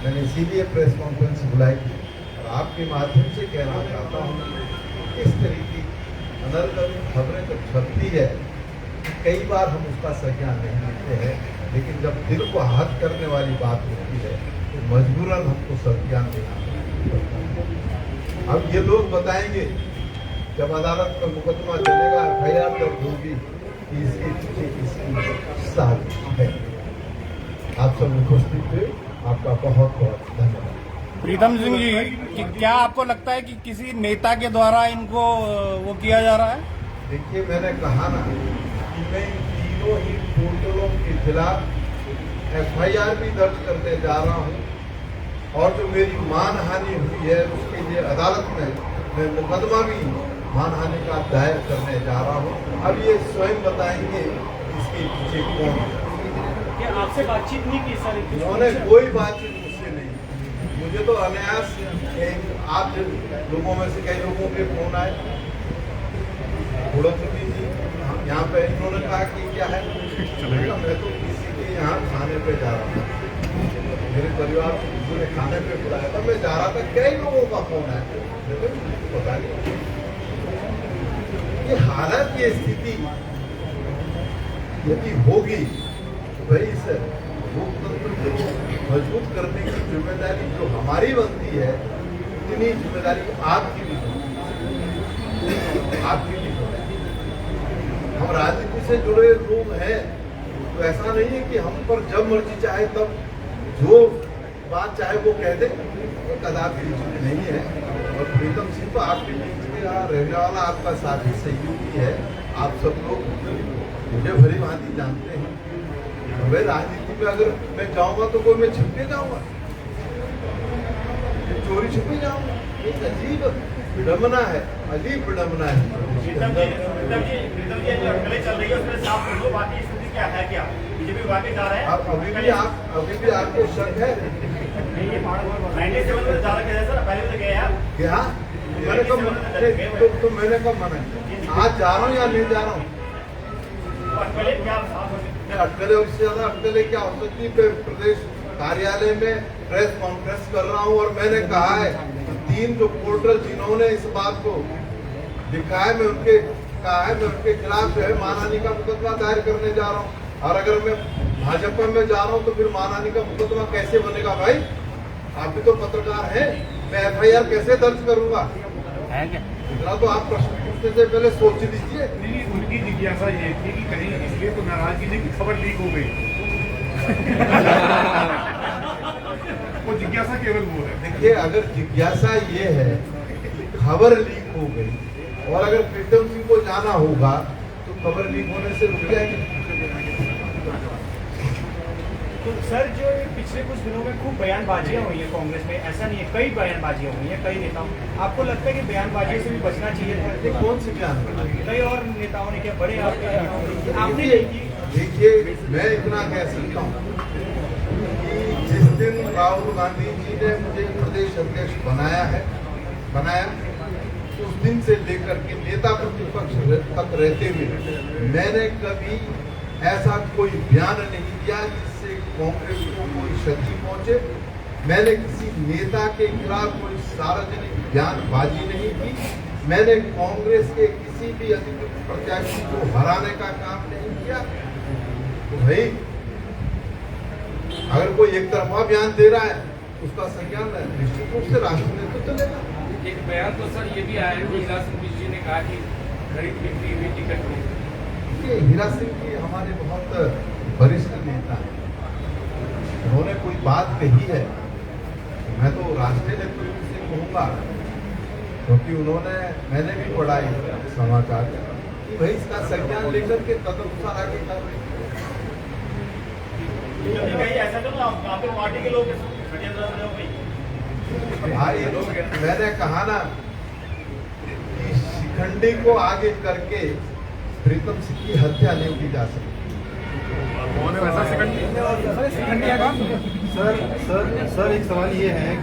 मैंने इसीलिए press conference बुलाई थी और आपके माध्यम से कहना चाहता हूँ कि इस तरीके की अनर्गल खबरें जब छपती है कई बार हम उसका संज्ञान नहीं लेते हैं, लेकिन जब दिल को आहत करने वाली बात होती है तो मजबूरन हमको संज्ञान देना पड़ता है। अब ये लोग बताएंगे जब अदालत का मुकदमा चलेगा, FIR दर्ज होगी कि इसके पीछे किसकी साजिश है। आप सब उपस्थित हुए, आपका बहुत बहुत धन्यवाद। प्रीतम सिंह जी, क्या आपको लगता है कि किसी नेता के द्वारा इनको वो किया जा रहा है? देखिए, मैंने कहा ना कि मैं इन तीनों ही पोर्टलों के खिलाफ FIR भी दर्ज करने जा रहा हूँ और जो मेरी मानहानि हुई है उसके लिए अदालत में मैं मुकदमा भी मानहानि का दायर करने जा रहा हूँ। अब ये स्वयं बताएंगे इसके पीछे कौन है। क्या आपसे बातचीत नहीं की सर? उन्होंने कोई बातचीत मुझसे नहीं की। मुझे तो अनायास आप लोगों में से कई लोगों के फोन आए, जी यहाँ पे इन्होंने कहा कि क्या है, मैं तो किसी के यहाँ खाने पे जा रहा था, मेरे परिवार को किसी ने खाने पे बुलाया था, मैं जा रहा था, कई लोगों का फोन आया, पता नहीं ये हालत की स्थिति यदि होगी तो भाई इस लोकतंत्र को मजबूत करने की जिम्मेदारी जो हमारी बनती है उतनी जिम्मेदारी आपकी भी आपकी भी। हम राजनीति से जुड़े लोग हैं तो ऐसा नहीं है कि हम पर जब मर्जी चाहे तब जो बात चाहे वो कह दे, ये कदापि नहीं है। और प्रीतम सिंह तो आपके बीच में यहाँ रहने वाला आपका साथी सहयोगी है, आप सब लोग मुझे भली भांति जानते हैं। मैं राजनीति में अगर मैं जाऊंगा तो कोई मैं छिपके जाऊंगा, चोरी छुपे जाऊंगा, एक अजीब विडम्बना है, अजीब विडम्बना है। प्रीतम जी जो अटकलें चल रही है उसमें साफ कर दो, बाकी स्थिति क्या है, क्या बीजेपी वाकई जा रहा है? अभी भी आपको शक है? 97 में ज्यादा कह सर, पहले तो गए आप क्या मैंने कब मैंने कब मना? आज जा रहा हूँ या नहीं जा रहा हूँ? अटकलें क्या अटकलें उससे ज्यादा अटकलें क्या हो सकती है? प्रदेश कार्यालय में प्रेस कॉन्फ्रेंस कर रहा हूँ और मैंने कहा है तो 3 जो पोर्टल जिन्होंने इस बात को लिखा है मैं उनके कहा है मैं उनके खिलाफ जो है मानहानि का मुकदमा दायर करने जा रहा हूँ। और अगर मैं भाजपा में जा रहा हूँ तो फिर मानहानि का मुकदमा कैसे बनेगा? भाई आप भी तो पत्रकार हैं, मैं FIR कैसे दर्ज करूंगा? इतना तो आप प्रश्न पूछने से पहले सोच लीजिए। उनकी जिज्ञासा ये थी कि कहीं इसलिए तो नाराजगी नहीं की खबर लीक हो गई। वो जिज्ञासा केवल वो है। देखिए, अगर जिज्ञासा ये है खबर लीक हो गई और अगर प्रीतम सिंह को जाना होगा तो खबर लीक होने से रुक जाएगी। तो सर जो पिछले कुछ दिनों में खूब बयानबाजियां हुई है कांग्रेस में, ऐसा नहीं है, कई बयानबाजियां हुई हैं कई नेताओं, आपको लगता है कि बयानबाजियों से भी बचना चाहिए था? कौन सी बयान? कई और नेताओं ने क्या, बड़े आपने नहीं की? देखिए, मैं इतना कह सकता हूँ कि जिस दिन राहुल गांधी जी ने मुझे प्रदेश अध्यक्ष बनाया उस दिन से लेकर के नेता प्रतिपक्ष तक रहते हुए मैंने कभी ऐसा कोई बयान नहीं दिया जिससे कांग्रेस को कोई क्षति पहुंचे। मैंने किसी नेता के खिलाफ कोई सार्वजनिक बयानबाजी नहीं की। मैंने कांग्रेस के किसी भी अधिकृत प्रत्याशी को हराने का काम नहीं किया। तो भाई अगर कोई एक तरफा बयान दे रहा है उसका संज्ञान निश्चित रूप से राष्ट्र नेतृत्व लेगा। एक बयान तो सर ये भी आया है कि हीरा सिंह जी ने कहा कि खरीद बिक्री हुई टिकट में। ये हीरा सिंह जी हमारे बहुत वरिष्ठ नेता हैं, उन्होंने कोई बात कही है तो मैं तो राष्ट्रीय नेतृत्व से कहूँगा, क्योंकि मैंने भी पढ़ा है समाचार कि भाई इसका संज्ञान लेकर के तदनुसार आगे कार्रवाई। ऐसा तो ना आपके पार्टी के लोग भाई मैंने कहा ना कि शिखंडी को आगे करके प्रीतम सिंह की हत्या नहीं की जा सकती। सर एक सवाल ये है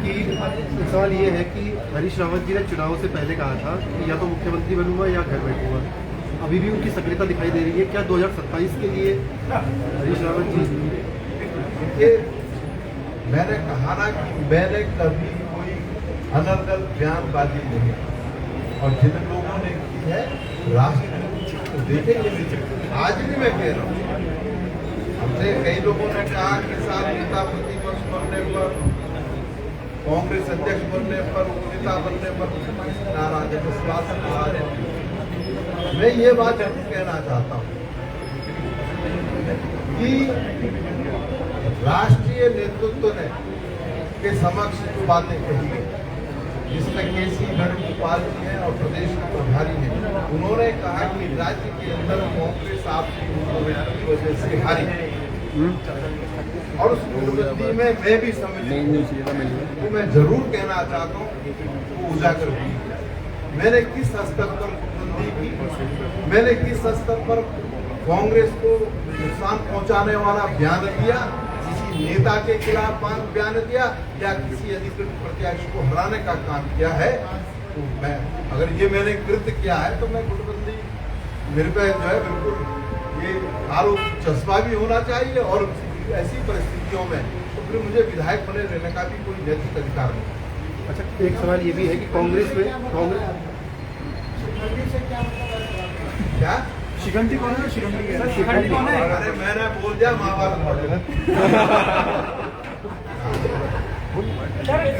कि हरीश रावत जी ने चुनाव से पहले कहा था कि या तो मुख्यमंत्री बनूंगा या घर बैठूंगा, अभी भी उनकी सक्रियता दिखाई दे रही है। क्या 2027 के लिए हरीश रावत जी? मैंने कहा ना कि मैंने कभी कोई अनर्गल बयानबाजी नहीं की। और जिन लोगों ने की है राष्ट्र को देखेंगे। आज भी मैं कह रहा हूँ, हमसे कई लोगों ने कहा कि साल नेता प्रतिपक्ष बनने पर, कांग्रेस अध्यक्ष बनने पर, उपनेता बनने पर नाराज है, विश्वास नाराज है। मैं ये बात जरूर कहना चाहता हूँ कि राष्ट्रीय नेतृत्व ने के समक्ष जो बातें कही है, जिसमें केसी वेणुगोपाल जी हैं और प्रदेश के प्रभारी हैं, उन्होंने कहा कि राज्य के अंदर कांग्रेस आपकी की वजह से हारी और उस कुटबंदी में मैं भी सम्मिलित तो मैं जरूर कहना चाहता हूँ वो उजागर हुई। मैंने किस स्तर पर कुटबंदी की, मैंने किस स्तर पर कांग्रेस को नुकसान पहुंचाने वाला बयान दिया, किसी नेता के खिलाफ बयान दिया या किसी अधिकृत प्रत्याशी को हराने का काम किया है, तो मैं अगर ये मैंने कृत्य किया है तो मैं गुटबंदी मेरे पे जो है बिल्कुल ये आरोप चस्पा भी होना चाहिए और ऐसी परिस्थितियों में तो फिर मुझे विधायक बने रहने का भी कोई नैतिक अधिकार नहीं। अच्छा, एक सवाल ये भी है कि कांग्रेस में क्या शिखंडी कौन है? शिखंडी कौन है? अरे मैंने बोल दिया महाभारत पढ़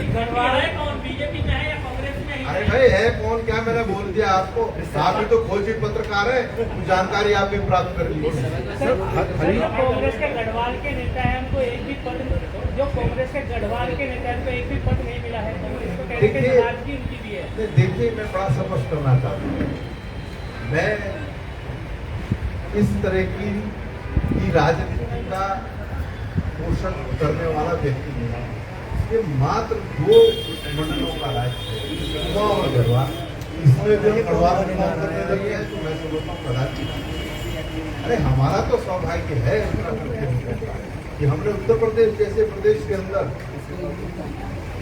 गढ़वाल है कौन, बीजेपी में है या कांग्रेस में है? अरे भाई है कौन क्या मैंने बोल दिया आपको। आप भी तो खोजी पत्रकार है, कुछ जानकारी आप भी प्राप्त कर लीजिए। जो कांग्रेस के गढ़वाल के नेता है उनको एक भी पद, जो कांग्रेस के गढ़वाल के नेता है उनको एक भी पद नहीं मिला है। कांग्रेस को कहते हैं नाराजगी उनकी भी है। देखिए मैं बड़ा स्पष्ट करना चाहता हूँ, मैं इस तरह की राजनीति का पोषण करने वाला व्यक्ति नहीं है। ये मात्र 2 मंडलों का राज्य है, कुमाऊं और गढ़वाल। इसमें भी हम गढ़वाल चुनाव करने लगे हैं तो मैं समझता हूँ कदाचित। अरे हमारा तो सौभाग्य है कि हमने उत्तर प्रदेश जैसे प्रदेश के अंदर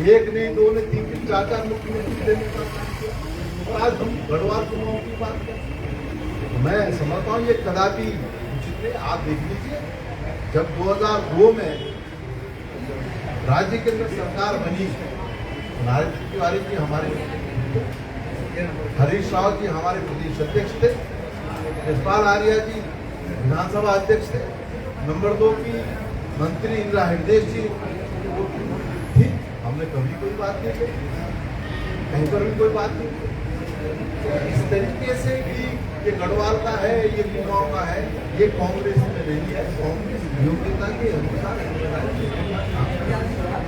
1 नहीं 2 नहीं 3 नहीं 4 मुख्यमंत्री देने का काम किया और आज हम गढ़वाल चुनाव की बात करें तो मैं समझता हूँ ये कदापि उचित नहीं। आप देख लीजिए जब 2002 में राज्य के अंदर सरकार बनी, नारायण तिवारी जी हमारे, हरीश राव जी हमारे प्रदेश अध्यक्ष थे, यशपाल आर्या जी विधानसभा अध्यक्ष थे, नंबर 2 की मंत्री इंदिरा हृदय जी थी। हमने कभी कोई बात नहीं की, कहीं पर भी कोई बात नहीं की। इस तरीके से कि ये गढ़वाल का है, ये कुमाऊं का है, ये कांग्रेस में नहीं है। कांग्रेस योग्यता के अनुसार।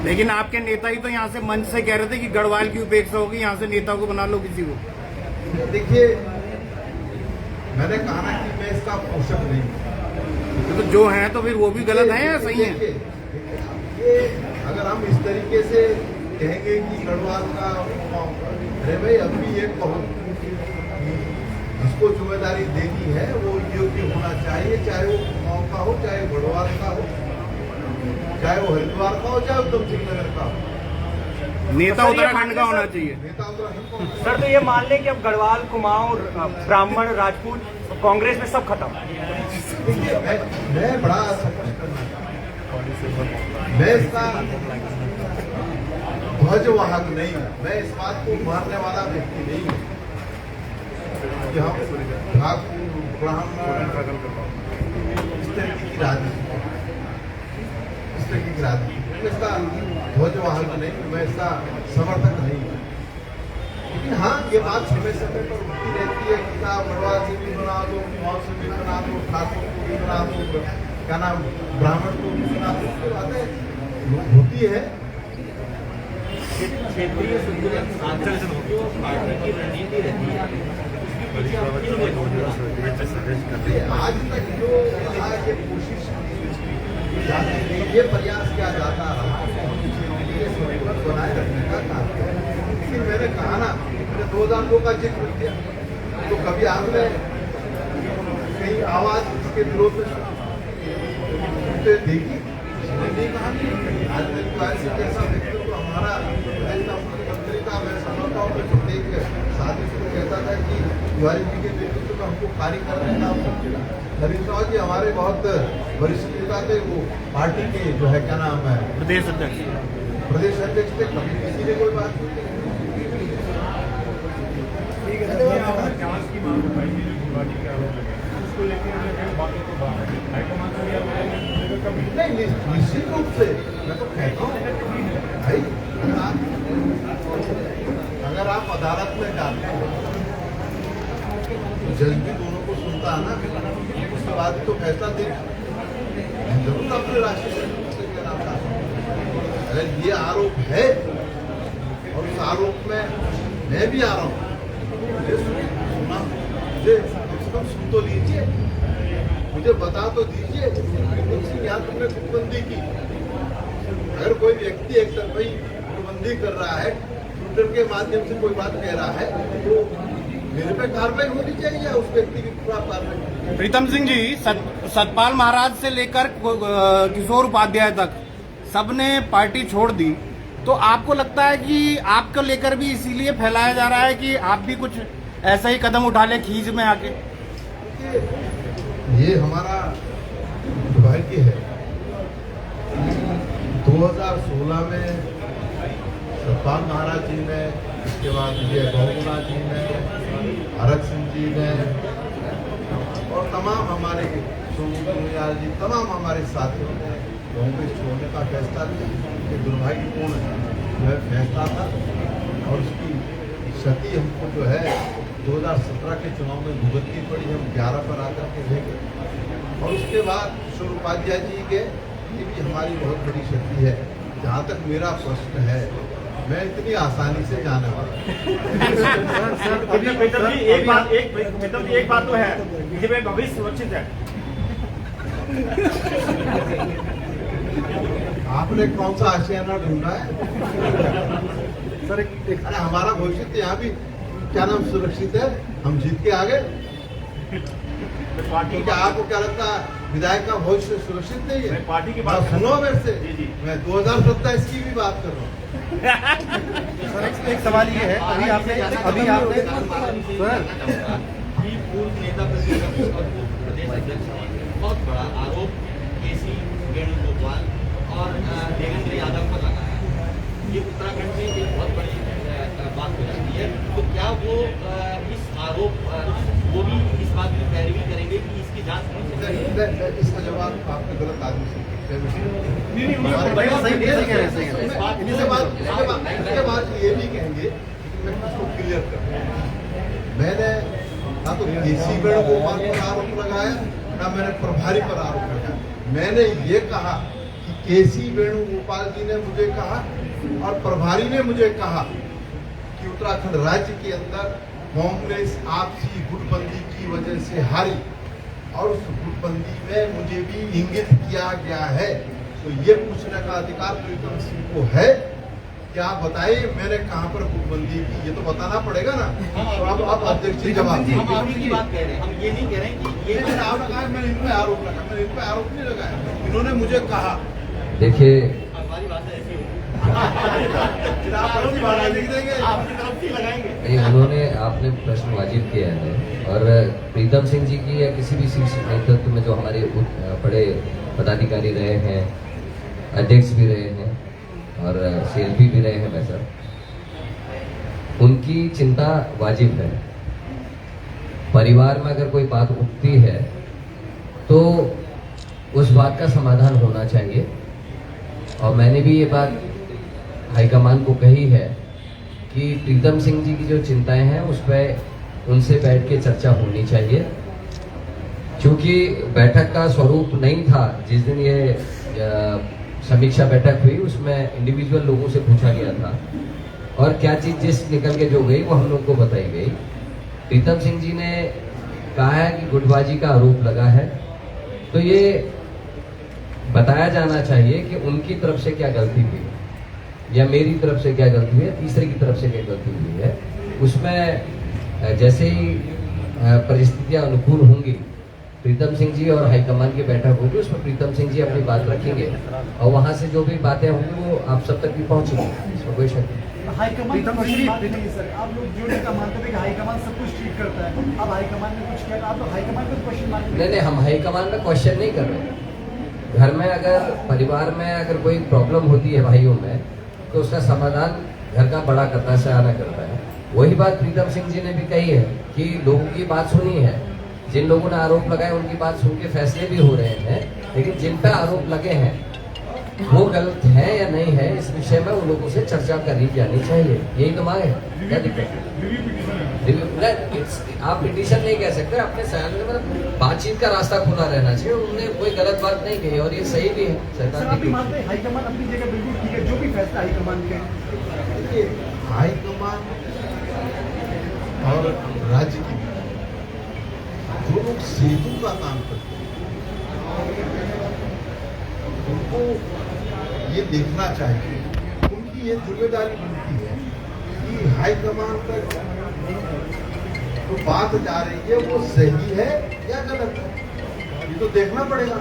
लेकिन आपके नेता ही तो यहाँ से मंच से कह रहे थे कि गढ़वाल की उपेक्षा होगी, यहाँ से नेता को बना लो किसी को। देखिए मैंने कहा ना कि मैं इसका पोषक नहीं हूँ। तो जो है तो फिर वो भी गलत है या सही है? ये अगर हम इस तरीके से कहेंगे कि गढ़वाल का, अरे भाई अभी एक बहुत जिसको जिम्मेदारी देनी है वो योग्य होना चाहिए, चाहे वो कुमाऊं का हो, चाहे गढ़वाल का हो, चाहे वो हरिद्वार का हो, चाहे उत्तम सिंह नगर का हो। नेता उत्तराखंड का होना चाहिए। नेता उत्तराखंड का होना सर तो ये मान लें कि अब गढ़वाल, कुमाऊं, ब्राह्मण, राजपूत कांग्रेस में सब खत्म। देखिए मैं बड़ा स्पष्ट करना चाहता हूं, मैं इसका ध्वजवाहक नहीं हूं, मैं इस बात को मानने वाला व्यक्ति नहीं हूं कि हम ठाकुर ब्राह्मण इस तरीके की राजनीति, इस तरीके की राजनीति मैं इसका ध्वजवाहक नहीं हूं, मैं इसका समर्थक नहीं हूं। लेकिन हाँ ये बात समय समय पर उठती रहती है कि आप गढ़वाल से भी बना दो, कुमाऊं से भी बना दो, ठाकुर को भी बना दो, क्या नाम ब्राह्मण को भी बना दो, उसके बातें होती है। क्षेत्रीय संतुलन जो पार्टी की रणनीति रहती है, आज तक जो ये कोशिश ये प्रयास किया जाता रहा बनाए रखने का काम किया। लेकिन मैंने कहा ना, मैंने 2002 का जिक्र किया तो कभी आपने कहीं आवाज इसके विरोध में देखी? नहीं कहा। राजनीतिक तिवारी से कैसा व्यक्तित्व हमारा प्रदेश का मुख्यमंत्री का, मैं समझता हूँ कि प्रत्येक साथी से कहता था कि तिवारी जी के नेतृत्व में हमको कार्य करने का हरीश रावत जी हमारे बहुत वरिष्ठ नेता थे, वो पार्टी के जो है क्या नाम है प्रदेश अध्यक्ष प्रदेश अध्यक्ष थे, कभी किसी ने कोई बात नहीं की। जांच की मांग उठाई थी, गुटबाजी के आरोप लगे उसको लेकर बातों को बाहर हाईकमान को दिया कभी नहीं, निश्चित रूप से मैं तो कहता हूँ भाई, अगर आप अदालत में जाते हो तो जज भी दोनों को सुनता है ना, उसके बाद तो फैसला दे। मैं जरूर अपने राष्ट्रीय से कहना चाहता हूँ, अगर ये आरोप है और उस आरोप में मैं भी आ रहा हूँ, मुझे सुना, मुझे कम से कम सुन तो लीजिए, मुझे बता तो दीजिए कि यहाँ तुमने गुटबंदी की। अगर कोई व्यक्ति एक तरफी गुटबंदी कर रहा है, ट्विटर के माध्यम से कोई बात कह रहा है, तो मेरे पे कार्रवाई होनी चाहिए या उस व्यक्ति की खिलाफ कार्रवाई। प्रीतम सिंह जी, सतपाल महाराज से लेकर किशोर उपाध्याय तक सबने पार्टी छोड़ दी, तो आपको लगता है कि आपको लेकर भी इसीलिए फैलाया जा रहा है कि आप भी कुछ ऐसा ही कदम उठा ले खींच में आके? ये हमारा दुर्भाग्य है। 2016 में सतपाल महाराज जी ने, इसके बाद विजय बहुगुणा जी ने, भरत सिंह जी ने और तमाम हमारे सोमयाल जी, तमाम हमारे साथियों ने कांग्रेस छोड़ने का फैसला किया। ये दुर्भाग्यपूर्ण जो है फैसला था और उसकी क्षति हमको जो है 2017 के चुनाव में भुगतनी पड़ी। हम 11 पर आकर के रह गए और उसके बाद किशोर उपाध्याय जी के, ये भी हमारी बहुत बड़ी क्षति है। जहाँ तक मेरा प्रश्न है, मैं इतनी आसानी से जाने वाला एक बात तो है, बीजेपी में भविष्य सुरक्षित है। आपने कौन सा आशियाना ढूंढा है? सर अरे हमारा भविष्य तो यहाँ भी क्या नाम सुरक्षित है, हम जीत के आ गए। क्या आपको क्या लगता है विधायक का भविष्य सुरक्षित नहीं है? पार्टी की बात सुनो मेरे से, जी। मैं 2027 की भी बात कर रहा हूँ। सर एक सवाल ये है, अभी आपने सर कि पूर्व नेता प्रतिपक्ष और पूर्व प्रदेश अध्यक्ष ने बहुत बड़ा आरोप केसी वेणुगोपाल और देवेंद्र यादव पर लगाया है। ये उत्तराखंड में एक बहुत बड़ी बात हो जाती है। तो क्या वो इस आरोप वो भी इस बात की पैरवी करेंगे कि इसकी जांच होनी चाहिए? इसका जवाब आपने गलत आदमी से इसके बाद ये भी कहेंगे कि मैं इसको क्लियर कर, मैंने ना तो केसी वेणुगोपाल पर आरोप लगाया, ना मैंने प्रभारी पर आरोप लगाया। मैंने ये कहा कि केसी वेणुगोपाल जी ने मुझे कहा और प्रभारी ने मुझे कहा कि उत्तराखंड राज्य के अंदर कांग्रेस आपसी गुटबंदी की वजह से हारी और उस गुटबंदी में मुझे भी इंगित किया गया है। तो ये पूछने का अधिकार प्रीतम सिंह को है। क्या बताइए मैंने कहाँ पर गुटबंदी की, ये तो बताना पड़ेगा ना। तो अब अध्यक्ष जी जवाब दीजिए। हम आपकी की बात कह रहे हैं, हम ये नहीं कह रहे हैं कि ये मैंने आरोप लगाया, मैंने इन पे आरोप लगाया, मैंने इन पे आरोप नहीं लगाया, इन्होंने मुझे कहा। देखिए हमारी भाषा ऐसी होगी। आपकी तरफ से लगाएंगे। ये उन्होंने आपने प्रश्न वाजिब किया है और प्रीतम सिंह जी की या किसी भी शीर्ष नेतृत्व में जो हमारे बड़े पदाधिकारी रहे हैं, अध्यक्ष भी रहे हैं और सीएलपी भी रहे हैं वैसा, उनकी चिंता वाजिब है। परिवार में अगर कोई बात उठती है तो उस बात का समाधान होना चाहिए और मैंने भी ये बात हाईकमान को कही है कि प्रीतम सिंह जी की जो चिंताएं हैं उस पर उनसे बैठ के चर्चा होनी चाहिए। क्योंकि बैठक का स्वरूप नहीं था, जिस दिन ये समीक्षा बैठक हुई उसमें इंडिविजुअल लोगों से पूछा गया था और क्या चीज जिस निकल के जो गई वो हम लोग को बताई गई। प्रीतम सिंह जी ने कहा है कि गुटबाजी का आरोप लगा है, तो ये बताया जाना चाहिए कि उनकी तरफ से क्या गलती हुई या मेरी तरफ से क्या गलती हुई है, तीसरे की तरफ से क्या गलती हुई है। उसमें जैसे ही परिस्थितियां अनुकूल होंगी, प्रीतम सिंह जी और हाईकमान की बैठक होगी, उसमें प्रीतम सिंह जी अपनी बात रखेंगे और वहां से जो भी बातें होंगी वो आप सब तक भी पहुंचेंगी, इसमें कोई शक नहीं। हाईकमान का क्वेश्चन मार्क नहीं सर, आप लोग जो का मानते थे कि हाईकमान सब कुछ ठीक करता है, अब हाईकमान ने कुछ किया, आप लोग हाईकमान का क्वेश्चन मार्क नहीं, हम हाईकमान में क्वेश्चन नहीं कर रहे। घर में अगर परिवार में अगर कोई प्रॉब्लम होती है भाइयों में, तो उसका समाधान घर का बड़ा करता है, सयाना करता है। वही बात प्रीतम सिंह जी ने भी कही है कि लोगों की बात सुनी है, जिन लोगों ने आरोप लगाए उनकी बात सुन के फैसले भी हो रहे हैं, लेकिन जिन पर आरोप लगे हैं वो गलत है या नहीं है, इस विषय में उन लोगों से चर्चा करी जानी चाहिए। यही तो मांग है, क्या दिक्कत है? आप पिटीशन नहीं कह सकते, अपने सयान में मतलब बातचीत का रास्ता खुला रहना चाहिए। उन्होंने कोई गलत बात नहीं कही और ये सही भी है। सरकार की मानते हैं हाईकमान अपनी जगह बिल्कुल ठीक है, जो भी फैसला हाईकमान के, देखिए हाईकमान और राज्य की जो लोग सेतु का काम करते हैं उनको ये देखना चाहिए, उनकी ये जिम्मेदारी बनती है कि हाईकमान तक जो बात जा रही है वो सही है या गलत है, ये तो देखना पड़ेगा।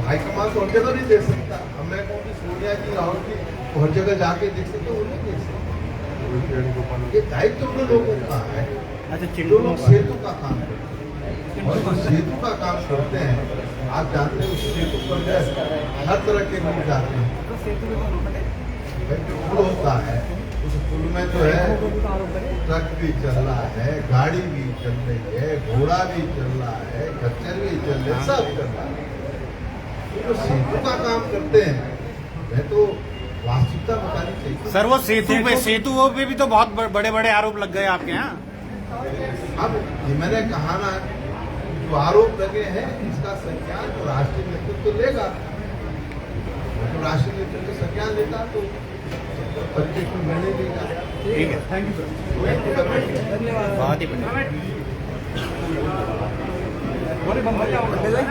हाईकमान तो हर जगह नहीं देख सकता। अब मैं कहूँ कि सोनिया जी, राहुल जी हर जगह जाके देख सकते, वो नहीं देख सकते। ये दायित्व तो लोगों का है। जो लोग सेतु का काम करते हैं और जो सेतु का काम करते हैं, आप जानते हैं उस सेतु पर हर तरह के लोग जाते हैं। पुल होता है, उस पुल में जो है ट्रक भी चल रहा है, गाड़ी भी चल रही है, घोड़ा भी चल रहा है, खच्चर भी चल रहे हैं, सब चल रहा है। तो जो सेतु का काम करते हैं, मैं तो वास्तविकता बतानी चाहिए। सर वो सेतु पे भी तो बहुत बड़े बड़े आरोप लग गए आपके यहाँ। अब ये मैंने कहा ना, जो आरोप लगे हैं इसका संज्ञान तो राष्ट्रीय नेतृत्व तो लेगा। तो राष्ट्रीय नेतृत्व संज्ञान लेगा तो परिचय को निर्णय देगा। ठीक है, थैंक यू सर, धन्यवाद, बहुत ही बढ़िया।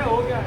हो गया।